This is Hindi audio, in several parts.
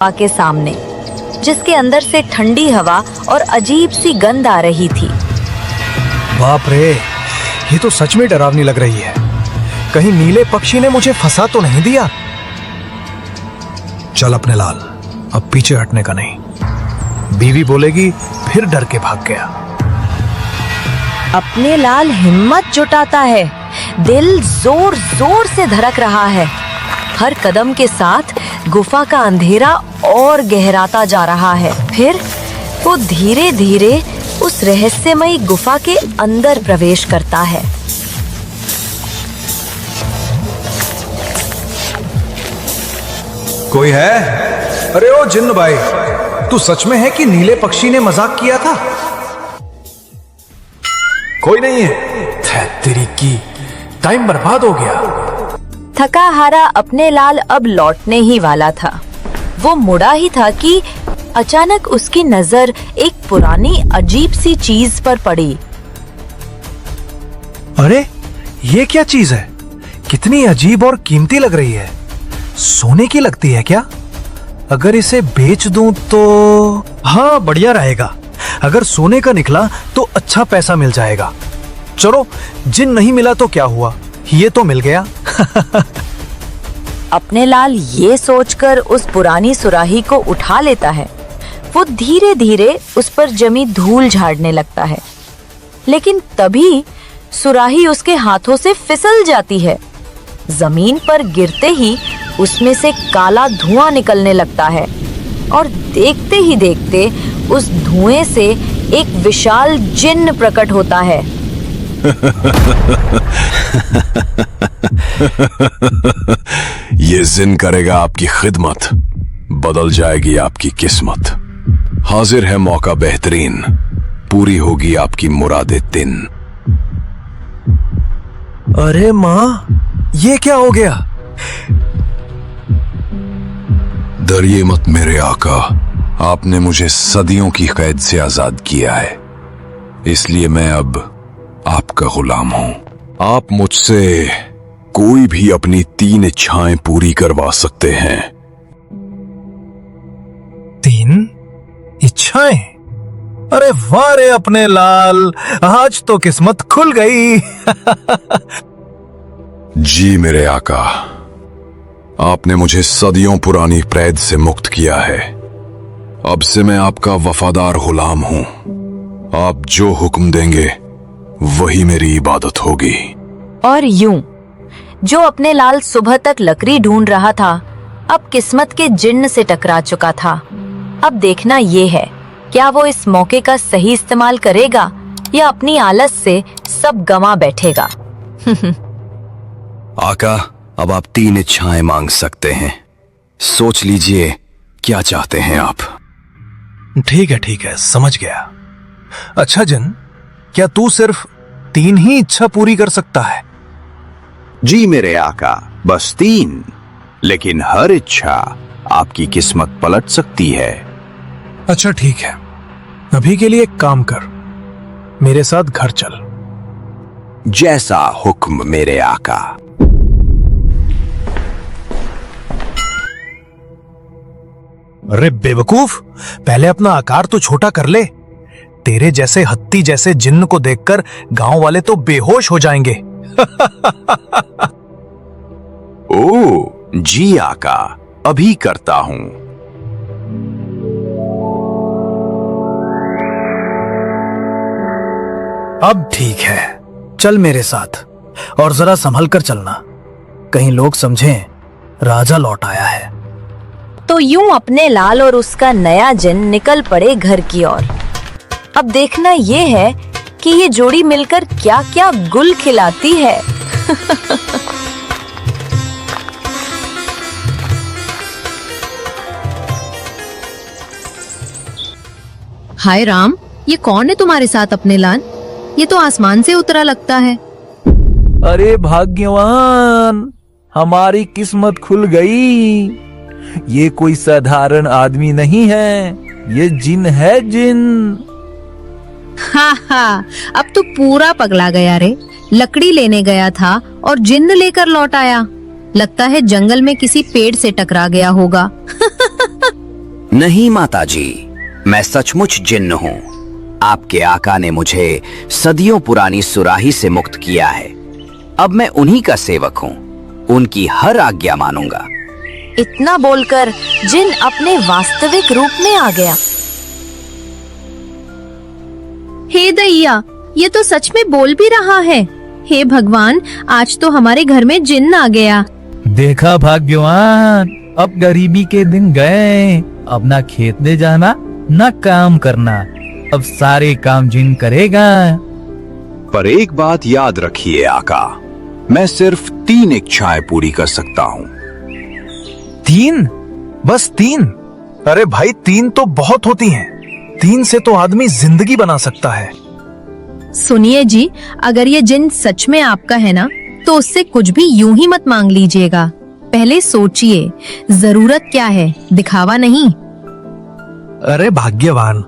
के सामने, जिसके अंदर से ठंडी हवा और अजीब सी गंध आ रही थी। बाप रे, ये तो सच में डरावनी लग रही है। कहीं नीले पक्षी ने मुझे फंसा तो नहीं दिया? चल अपने लाल, अब पीछे हटने का नहीं। बीवी बोलेगी फिर डर के भाग गया। अपने लाल हिम्मत जुटाता है। दिल जोर जोर से धड़क रहा है। हर कदम के साथ गुफा का अंधेरा और गहराता जा रहा है। फिर वो धीरे धीरे उस रहस्यमयी गुफा के अंदर प्रवेश करता है। कोई है? अरे ओ जिन्न भाई, तू सच में है कि नीले पक्षी ने मजाक किया था? कोई नहीं है। तेरी की टाइम बर्बाद हो गया। थका हारा अपने लाल अब लौटने ही वाला था। वो मुड़ा ही था कि अचानक उसकी नजर एक पुरानी अजीब सी चीज पर पड़ी। अरे ये क्या चीज है? कितनी अजीब और कीमती लग रही है। सोने की लगती है क्या? अगर इसे बेच दूं तो हाँ, बढ़िया रहेगा। अगर सोने का निकला तो अच्छा पैसा मिल जाएगा। चलो, जिन नहीं मिला तो क्या हुआ, ये तो मिल गया। अपने लाल ये सोचकर उस पुरानी सुराही को उठा लेता है। वो धीरे धीरे उस पर जमी धूल झाड़ने लगता है, लेकिन तभी सुराही उसके हाथों से फिसल जाती है। जमीन पर गिरते ही उसमें से काला धुआं निकलने लगता है और देखते ही देखते उस धुएं से एक विशाल जिन्न प्रकट होता है। ये जिन करेगा आपकी खिदमत, बदल जाएगी आपकी किस्मत। हाजिर है मौका बेहतरीन, पूरी होगी आपकी मुरादे दिन। अरे माँ, ये क्या हो गया? डरिए मत मेरे आका, आपने मुझे सदियों की कैद से आजाद किया है, इसलिए मैं अब आपका गुलाम हूं। आप मुझसे कोई भी अपनी 3 इच्छाएं पूरी करवा सकते हैं। 3 इच्छाएं? अरे वाह रे अपने लाल, आज तो किस्मत खुल गई। जी मेरे आका, आपने मुझे सदियों पुरानी कैद से मुक्त किया है। अब से मैं आपका वफादार गुलाम हूं। आप जो हुक्म देंगे वही मेरी इबादत होगी। और यूं जो अपने लाल सुबह तक लकड़ी ढूंढ रहा था, अब किस्मत के जिन्न से टकरा चुका था। अब देखना ये है, क्या वो इस मौके का सही इस्तेमाल करेगा या अपनी आलस से सब गंवा बैठेगा। आका, अब आप 3 इच्छाएं मांग सकते हैं। सोच लीजिए क्या चाहते हैं आप। ठीक है, समझ गया। अच्छा जिन, क्या तू सिर्फ 3 ही इच्छा पूरी कर सकता है? जी मेरे आका, बस 3, लेकिन हर इच्छा आपकी किस्मत पलट सकती है। अच्छा ठीक है, अभी के लिए एक काम कर, मेरे साथ घर चल। जैसा हुक्म मेरे आका। अरे बेवकूफ, पहले अपना आकार तो छोटा कर ले। तेरे जैसे हत्ती जैसे जिन्न को देखकर गांव वाले तो बेहोश हो जाएंगे। ओ जी आका, अभी करता हूं। अब ठीक है, चल मेरे साथ, और जरा संभल कर चलना, कहीं लोग समझें राजा लौट आया है। तो यूं अपने लाल और उसका नया जिन्न निकल पड़े घर की ओर। अब देखना ये है कि ये जोड़ी मिलकर क्या क्या गुल खिलाती है। हाय राम, ये कौन है तुम्हारे साथ अपने लाल? ये तो आसमान से उतरा लगता है। अरे भाग्यवान, हमारी किस्मत खुल गई। ये कोई साधारण आदमी नहीं है, ये जिन है, जिन। हा, अब तो पूरा पगला गया रे। लकड़ी लेने गया था और जिन्न लेकर लौट आया। लगता है जंगल में किसी पेड़ से टकरा गया होगा। नहीं माताजी, मैं सचमुच जिन्न हूँ। आपके आका ने मुझे सदियों पुरानी सुराही से मुक्त किया है। अब मैं उन्हीं का सेवक हूँ, उनकी हर आज्ञा मानूंगा। इतना बोलकर जिन अपने वास्तविक रूप में आ गया। हे दैया, ये तो सच में बोल भी रहा है। हे भगवान, आज तो हमारे घर में जिन्न आ गया। देखा भाग्यवान, अब गरीबी के दिन गए। अब ना खेत ले जाना, ना काम करना। अब सारे काम जिन करेगा। पर एक बात याद रखिए आका, मैं सिर्फ 3 इच्छाएं पूरी कर सकता हूँ। 3? बस 3? अरे भाई 3 तो बहुत होती हैं। 3 से तो आदमी जिंदगी बना सकता है। सुनिए जी, अगर ये जिन्न सच में आपका है ना, तो उससे कुछ भी यूं ही मत मांग लीजिएगा। पहले सोचिए, जरूरत क्या है, दिखावा नहीं। अरे भाग्यवान,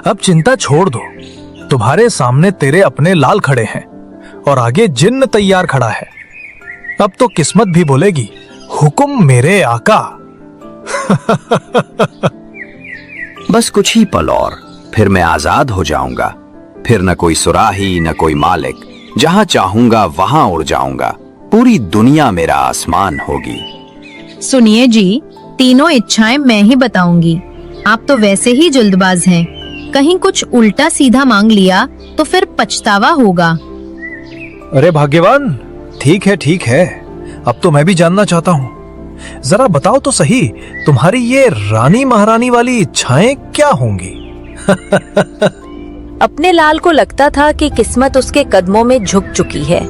अब चिंता छोड़ दो। तुम्हारे सामने तेरे अपने लाल खड़े हैं और आगे जिन्न तैयार खड़ा है। अब तो किस्मत भी बोलेगी, हुक्म मेरे आका। बस कुछ ही पल और फिर मैं आजाद हो जाऊंगा। फिर न कोई सुराही, न कोई मालिक। जहां चाहूंगा वहां उड़ जाऊंगा। पूरी दुनिया मेरा आसमान होगी। सुनिए जी, तीनों इच्छाएं मैं ही बताऊंगी। आप तो वैसे ही जल्दबाज हैं। कहीं कुछ उल्टा सीधा मांग लिया तो फिर पछतावा होगा। अरे भाग्यवान, ठीक है ठीक है। अब तो मैं भी जानना चाहता हूँ। जरा बताओ तो सही, तुम्हारी ये रानी महारानी वाली इच्छाएं क्या होंगी? अपने लाल को लगता था कि किस्मत उसके कदमों में झुक चुकी है,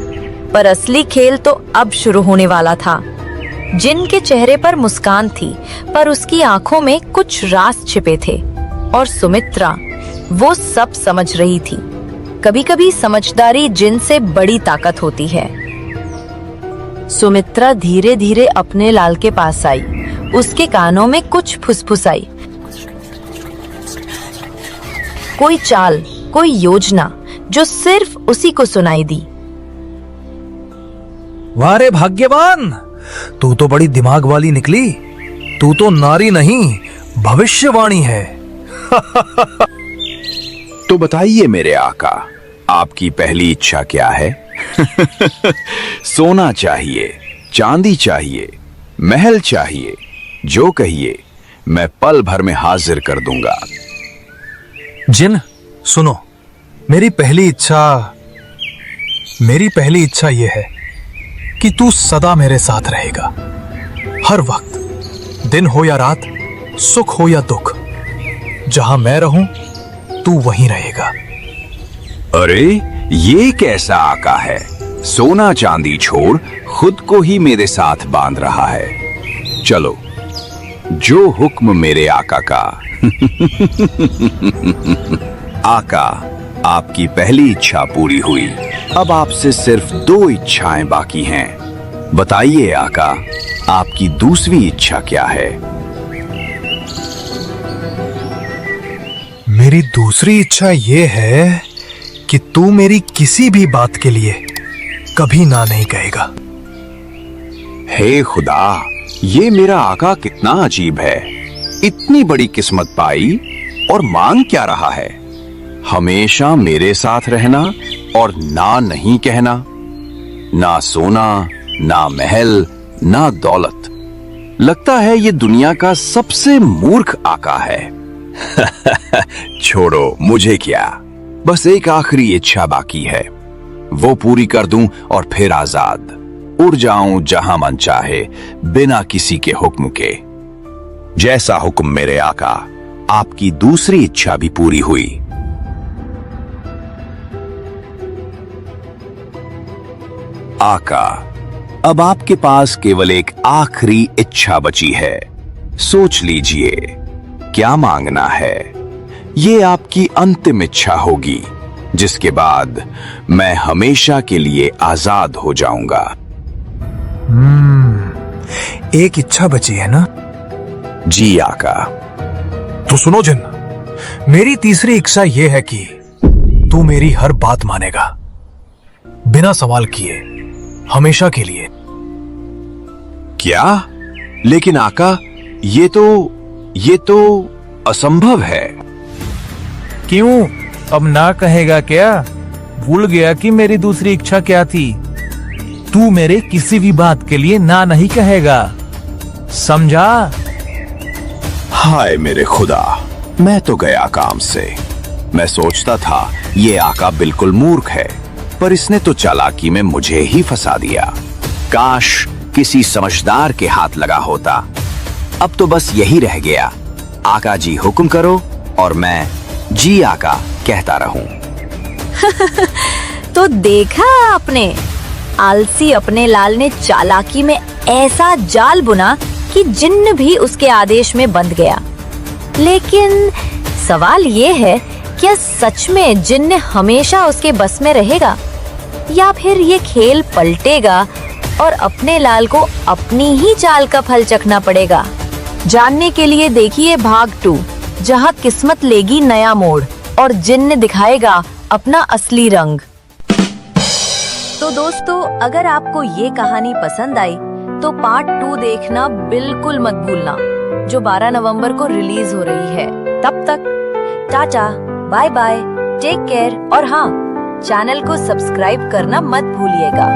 पर असली खेल तो अब शुरू होने वाला था। जिन के चेहरे पर मुस्कान थी, पर उसकी आंखों में कुछ राज छिपे थे। और सुमित्रा वो सब समझ रही थी। कभी कभी समझदारी जिन से बड़ी ताकत होती है। सुमित्रा धीरे धीरे अपने लाल के पास आई। उसके कानों में कुछ फुसफुसाई। कोई चाल, कोई योजना जो सिर्फ उसी को सुनाई दी। वाह रे भाग्यवान, तू तो बड़ी दिमाग वाली निकली। तू तो नारी नहीं, भविष्यवाणी है। तो बताइए मेरे आका, आपकी पहली इच्छा क्या है? सोना चाहिए, चांदी चाहिए, महल चाहिए, जो कहिए मैं पल भर में हाजिर कर दूंगा। जिन सुनो, मेरी पहली इच्छा यह है कि तू सदा मेरे साथ रहेगा। हर वक्त, दिन हो या रात, सुख हो या दुख, जहां मैं रहूं तू वहीं रहेगा। अरे ये कैसा आका है? सोना चांदी छोड़ खुद को ही मेरे साथ बांध रहा है। चलो, जो हुक्म मेरे आका का। आका, आपकी पहली इच्छा पूरी हुई। अब आपसे सिर्फ 2 इच्छाएं बाकी हैं। बताइए आका, आपकी दूसरी इच्छा क्या है? मेरी दूसरी इच्छा यह है कि तू मेरी किसी भी बात के लिए कभी ना नहीं कहेगा। हे खुदा, ये मेरा आका कितना अजीब है। इतनी बड़ी किस्मत पाई और मांग क्या रहा है? हमेशा मेरे साथ रहना और ना नहीं कहना। ना सोना, ना महल, ना दौलत। लगता है ये दुनिया का सबसे मूर्ख आका है। छोड़ो, मुझे क्या, बस एक आखिरी इच्छा बाकी है। वो पूरी कर दूं और फिर आजाद उड़ जाऊं जहां मन चाहे, बिना किसी के हुक्म के। जैसा हुक्म मेरे आका, आपकी दूसरी इच्छा भी पूरी हुई। आका, अब आपके पास केवल एक आखिरी इच्छा बची है। सोच लीजिए क्या मांगना है। ये आपकी अंतिम इच्छा होगी, जिसके बाद मैं हमेशा के लिए आजाद हो जाऊंगा। एक इच्छा बची है ना? जी आका। तो सुनो जिन, मेरी तीसरी इच्छा यह है कि तू मेरी हर बात मानेगा, बिना सवाल किए, हमेशा के लिए। क्या? लेकिन आका, ये तो असंभव है। क्यों? अब ना कहेगा क्या? भूल गया कि मेरी दूसरी इच्छा क्या थी? तू मेरे किसी भी बात के लिए ना नहीं कहेगा, समझा? हाय मेरे खुदा, मैं तो गया काम से। मैं सोचता था ये आका बिल्कुल मूर्ख है, पर इसने तो चालाकी में मुझे ही फंसा दिया। काश किसी समझदार के हाथ लगा होता। अब तो बस यही रह गया, आका जी हुक्म करो और मैं जी आका कहता रहूं। तो देखा आपने, आलसी अपने लाल ने चालाकी में ऐसा जाल बुना कि जिन्न भी उसके आदेश में बंध गया। लेकिन सवाल ये है, क्या सच में जिन्न हमेशा उसके बस में रहेगा, या फिर ये खेल पलटेगा और अपने लाल को अपनी ही चाल का फल चखना पड़ेगा? जानने के लिए देखिए भाग 2, जहां किस्मत लेगी नया मोड़ और जिन्न दिखाएगा अपना असली रंग। तो दोस्तों, अगर आपको ये कहानी पसंद आई तो पार्ट 2 देखना बिल्कुल मत भूलना, जो 12 नवंबर को रिलीज हो रही है। तब तक tata, bye bye, take care, और हाँ, चैनल को सब्सक्राइब करना मत भूलिएगा।